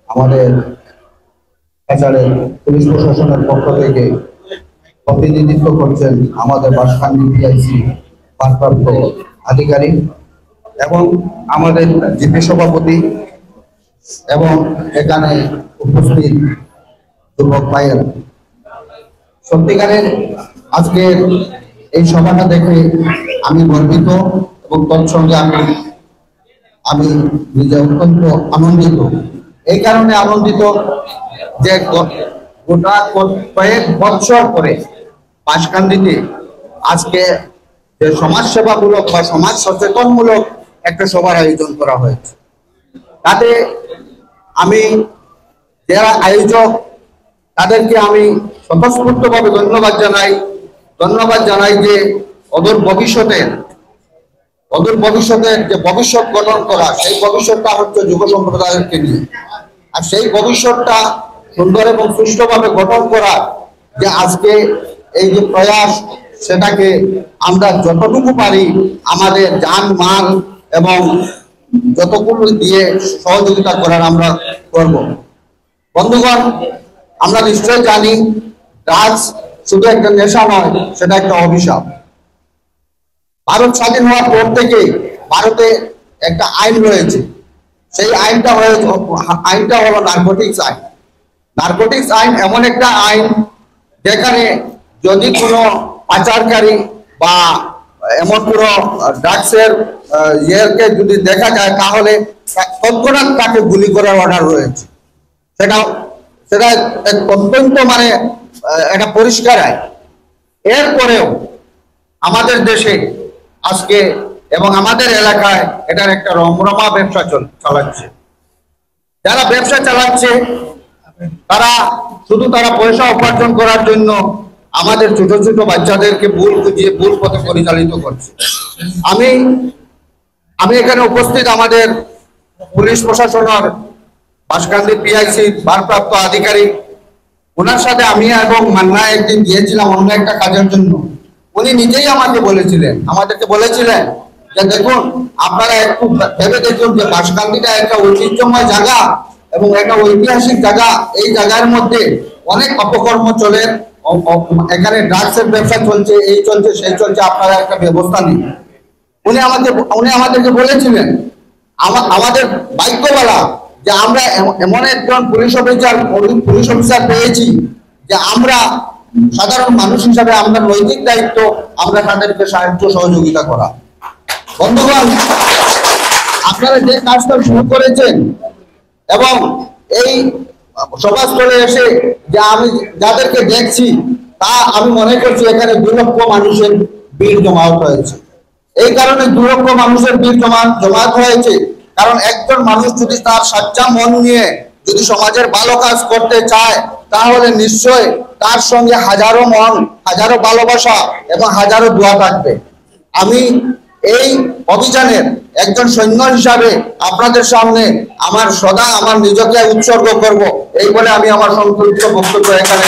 আমাদের কাছাড়ের পুলিশ প্রশাসনের পক্ষ থেকে প্রতিনিধিত্ব করছেন আমাদের বাঁশখালী পিআইসি ভারপ্রাপ্ত আধিকারিক এবং আমাদের জিপি সভাপতি এবং এখানে উপস্থিত যুবক ভাইয়েরা। সত্যিকারের আজকে এই সভাটা দেখে আমি গর্বিত এবং তৎসঙ্গে আমি নিজে অত্যন্ত আনন্দিত। এই কারণে আনন্দিত যে গোটা কয়েক বছর পরে বাঁশখালীতে আজকে যে সমাজ সেবামূলক বা সমাজ সচেতনমূলক একটা সভার আয়োজন করা হয়েছে, তাতে আমি যারা আয়োজক তাদেরকে আমি স্বতঃস্ফূর্তভাবে ধন্যবাদ জানাই যে অদূর ভবিষ্যতের যে ভবিষ্যৎ গঠন করা, সেই ভবিষ্যৎটা হচ্ছে যুব সম্প্রদায়কে নিয়ে। আর সেই ভবিষ্যৎটা সুন্দর এবং সুষ্ঠুভাবে গঠন করা যে আজকে এই যে প্রয়াস, সেটাকে আমরা যতটুকু পারি আমাদের জান মাল এবং যতটুকু দিয়ে সহযোগিতা করার আমরা করব। বন্ধুগণ, আমরা নিশ্চয় জানি ড্রাগস শুধু একটা নেশা নয়, সেটা একটা অভিশাপ। ভারত স্বাধীন হওয়ার পর থেকে ভারতে একটা আইন রয়েছে, সেই আইনটা হলো নার্কোটিক্স আইন। নার্কোটিক্স আইন এমন একটা আইন যেখানে যদি কোনো পাচারকারী বা এমন কোনো ড্রাগসের ইয়েকে যদি দেখা যায়, তাহলে তৎক্ষণাৎ তাকে গুলি করার অর্ডার রয়েছে। সেটা অত্যন্ত একটা পরিষ্কার আইন। এরপরেও আমাদের দেশে আজকে এবং আমাদের এলাকায় এটার একটা রমরমা ব্যবসা চালাচ্ছে। যারা ব্যবসা চালাচ্ছে তারা পয়সা উপার্জন করার জন্য আমাদের ছোট ছোট বাচ্চাদেরকে ভুল বুঝিয়ে ভুল পথে পরিচালিত করছে। আমি এখানে উপস্থিত আমাদের পুলিশ প্রশাসনের বাঁশখালী পিআইসি ভারপ্রাপ্ত আধিকারিক, ওনার সাথে আমি এবং মান্না একদিন গিয়েছিলাম অন্য একটা কাজের জন্য। উনি নিজেই আমাদেরকে বলেছিলেন যে দেখুন, আপনারা একটু ভেবে দেখুন যে বাঁশখালীটা একটা ঐতিহ্যময় জায়গা এবং একটা ঐতিহাসিক জায়গা। এই জায়গার মধ্যে অনেক অপকর্ম চলে, এখানে ড্রাগসের ব্যবসা চলছে, এই চলছে সেই চলছে, আপনারা একটা ব্যবস্থা নিন। উনি আমাদেরকে বলেছিলেন, আমাদের ভাগ্যবালা যে আমরা এমন একজন পুলিশ অফিসার পেয়েছি যে আমরা সাধারণ মানুষ হিসাবে আমরা নৈতিক দায়িত্ব আমরা তাদেরকে সাহায্য সহযোগিতা করা। বন্ধুগণ, আপনারা যে কাজটা শুরু করেছেন এবং এই সভাস্থলে এসে যে আমি যাদেরকে দেখছি, তা আমি মনে করছি এখানে 2 লক্ষ মানুষের ভিড় জমায়েত হয়েছে। এই কারণে 2 লক্ষ মানুষের ভিড় জমায়েত হয়েছে কারণ একজন মানুষ যদি তার সচ্চা মন নিয়ে যদি সমাজের ভালো কাজ করতে চায়, তাহলে নিশ্চয় তার সঙ্গে হাজারো মন, হাজারো ভালোবাসা এবং হাজারো দোয়া থাকবে। আমি এই অভিযানের একজন সৈন্য হিসাবে আপনাদের সামনে আমার নিজেকে উৎসর্গ করব, এই বলে আমি আমার সংক্ষিপ্ত বক্তব্য এখানে